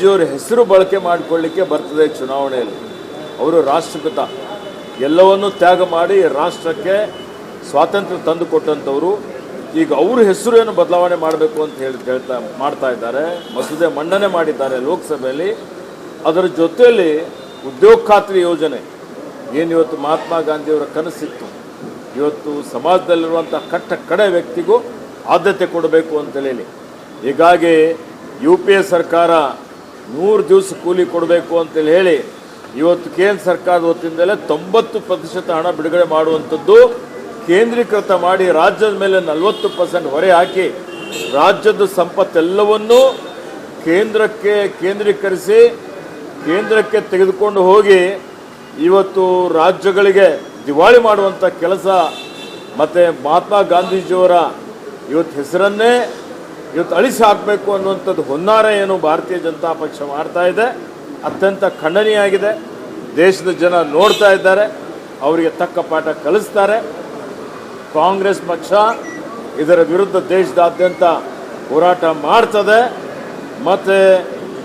ಗಾಂಧೀಜಿಯವರ ಹೆಸರು ಬಳಕೆ ಮಾಡಿಕೊಳ್ಳಿಕ್ಕೆ ಬರ್ತದೆ ಚುನಾವಣೆಯಲ್ಲಿ. ಅವರು ರಾಷ್ಟ್ರಪಿತ, ಎಲ್ಲವನ್ನೂ ತ್ಯಾಗ ಮಾಡಿ ರಾಷ್ಟ್ರಕ್ಕೆ ಸ್ವಾತಂತ್ರ್ಯ ತಂದು ಕೊಟ್ಟಂಥವರು. ಈಗ ಅವ್ರ ಹೆಸರೇನು ಬದಲಾವಣೆ ಮಾಡಬೇಕು ಅಂತ ಮಾಡ್ತಾ ಇದ್ದಾರೆ. ಮಸೂದೆ ಮಂಡನೆ ಮಾಡಿದ್ದಾರೆ ಲೋಕಸಭೆಯಲ್ಲಿ. ಅದರ ಜೊತೆಯಲ್ಲಿ ಉದ್ಯೋಗ ಖಾತ್ರಿ ಯೋಜನೆ ಏನು ಇವತ್ತು ಮಹಾತ್ಮ ಗಾಂಧಿಯವರ ಕನಸಿತ್ತು, ಇವತ್ತು ಸಮಾಜದಲ್ಲಿರುವಂಥ ಕಡೆ ವ್ಯಕ್ತಿಗೂ ಆದ್ಯತೆ ಕೊಡಬೇಕು ಅಂತೇಳಿ, ಹೀಗಾಗಿ UPA ಸರ್ಕಾರ 100 ದಿವಸ ಕೂಲಿ ಕೊಡಬೇಕು ಅಂತೇಳಿ ಹೇಳಿ ಇವತ್ತು ಕೇಂದ್ರ ಸರ್ಕಾರದ ವತಿಯಿಂದಲೇ 90% ಹಣ ಬಿಡುಗಡೆ ಮಾಡುವಂಥದ್ದು ಕೇಂದ್ರೀಕೃತ ಮಾಡಿ ರಾಜ್ಯದ ಮೇಲೆ 40% ಹೊರೆ ಹಾಕಿ ರಾಜ್ಯದ ಸಂಪತ್ತೆಲ್ಲವನ್ನೂ ಕೇಂದ್ರೀಕರಿಸಿ ಕೇಂದ್ರಕ್ಕೆ ತೆಗೆದುಕೊಂಡು ಹೋಗಿ ಇವತ್ತು ರಾಜ್ಯಗಳಿಗೆ ದಿವಾಳಿ ಮಾಡುವಂಥ ಕೆಲಸ ಮತ್ತು ಮಹಾತ್ಮ ಗಾಂಧೀಜಿಯವರ ಇವತ್ತು ಹೆಸರನ್ನೇ ಇವತ್ತು ಅಳಿಸಿ ಹಾಕಬೇಕು ಅನ್ನುವಂಥದ್ದು ಹುನ್ನಾರ ಏನು ಭಾರತೀಯ ಜನತಾ ಪಕ್ಷ ಮಾಡ್ತಾ ಇದೆ, ಅತ್ಯಂತ ಖಂಡನೀಯಾಗಿದೆ. ದೇಶದ ಜನ ನೋಡ್ತಾ ಇದ್ದಾರೆ, ಅವರಿಗೆ ತಕ್ಕ ಪಾಠ ಕಲಿಸ್ತಾರೆ. ಕಾಂಗ್ರೆಸ್ ಪಕ್ಷ ಇದರ ವಿರುದ್ಧ ದೇಶದಾದ್ಯಂತ ಹೋರಾಟ ಮಾಡ್ತದೆ ಮತ್ತು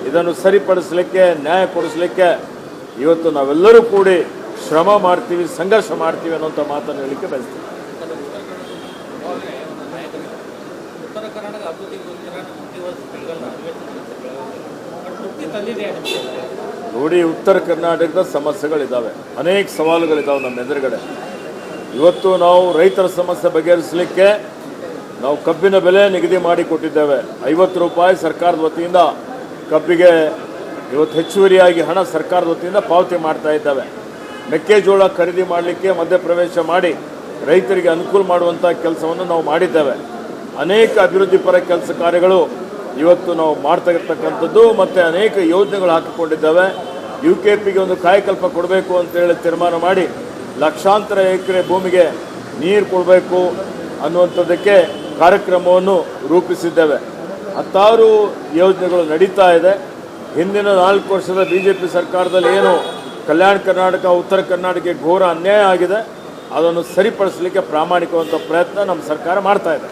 ಇದನ್ನು ಸರಿಪಡಿಸಲಿಕ್ಕೆ, ನ್ಯಾಯ ಕೊಡಿಸಲಿಕ್ಕೆ ಇವತ್ತು ನಾವೆಲ್ಲರೂ ಕೂಡಿ ಶ್ರಮ ಮಾಡ್ತೀವಿ, ಸಂಘರ್ಷ ಮಾಡ್ತೀವಿ ಅನ್ನೋಂಥ ಮಾತನ್ನು ಹೇಳಲಿಕ್ಕೆ ಬಯಸ್ತೀವಿ. ನೋಡಿ, ಉತ್ತರ ಕರ್ನಾಟಕದ ಸಮಸ್ಯೆಗಳಿದ್ದಾವೆ, ಅನೇಕ ಸವಾಲುಗಳಿದ್ದಾವೆ ನಮ್ಮ ಎದುರುಗಡೆ. ಇವತ್ತು ನಾವು ರೈತರ ಸಮಸ್ಯೆ ಬಗೆಹರಿಸಲಿಕ್ಕೆ ನಾವು ಕಬ್ಬಿನ ಬೆಲೆ ನಿಗದಿ ಮಾಡಿ ಕೊಟ್ಟಿದ್ದೇವೆ. 50 ರೂಪಾಯಿ ಸರ್ಕಾರದ ವತಿಯಿಂದ ಕಬ್ಬಿಗೆ ಇವತ್ತು ಹೆಚ್ಚುವರಿಯಾಗಿ ಹಣ ಸರ್ಕಾರದ ವತಿಯಿಂದ ಪಾವತಿ ಮಾಡ್ತಾ ಇದ್ದಾವೆ. ಮೆಕ್ಕೆಜೋಳ ಖರೀದಿ ಮಾಡಲಿಕ್ಕೆ ಮಧ್ಯಪ್ರವೇಶ ಮಾಡಿ ರೈತರಿಗೆ ಅನುಕೂಲ ಮಾಡುವಂಥ ಕೆಲಸವನ್ನು ನಾವು ಮಾಡಿದ್ದೇವೆ. ಅನೇಕ ಅಭಿವೃದ್ಧಿ ಪರ ಕೆಲಸ ಕಾರ್ಯಗಳು ಇವತ್ತು ನಾವು ಮಾಡ್ತಾ ಇರ್ತಕ್ಕಂಥದ್ದು ಮತ್ತು ಅನೇಕ ಯೋಜನೆಗಳು ಹಾಕಿಕೊಂಡಿದ್ದಾವೆ. UKPಗೆ ಒಂದು ಕಾಯಕಲ್ಪ ಕೊಡಬೇಕು ಅಂತೇಳಿ ತೀರ್ಮಾನ ಮಾಡಿ ಲಕ್ಷಾಂತರ ಎಕರೆ ಭೂಮಿಗೆ ನೀರು ಕೊಡಬೇಕು ಅನ್ನುವಂಥದ್ದಕ್ಕೆ ಕಾರ್ಯಕ್ರಮವನ್ನು ರೂಪಿಸಿದ್ದೇವೆ. 10 ಯೋಜನೆಗಳು ನಡೀತಾ ಇದೆ. ಹಿಂದಿನ 4 ವರ್ಷದ BJP ಸರ್ಕಾರದಲ್ಲಿ ಏನು ಕಲ್ಯಾಣ ಕರ್ನಾಟಕ, ಉತ್ತರ ಕರ್ನಾಟಕಕ್ಕೆ ಘೋರ ಅನ್ಯಾಯ ಆಗಿದೆ, ಅದನ್ನು ಸರಿಪಡಿಸಲಿಕ್ಕೆ ಪ್ರಾಮಾಣಿಕವಂತ ಪ್ರಯತ್ನ ನಮ್ಮ ಸರ್ಕಾರ ಮಾಡ್ತಾ ಇದೆ.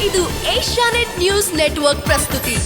ಇದು ಏಷ್ಯಾನೆಟ್ ನ್ಯೂಸ್ ನೆಟ್ವರ್ಕ್ ಪ್ರಸ್ತುತಿ.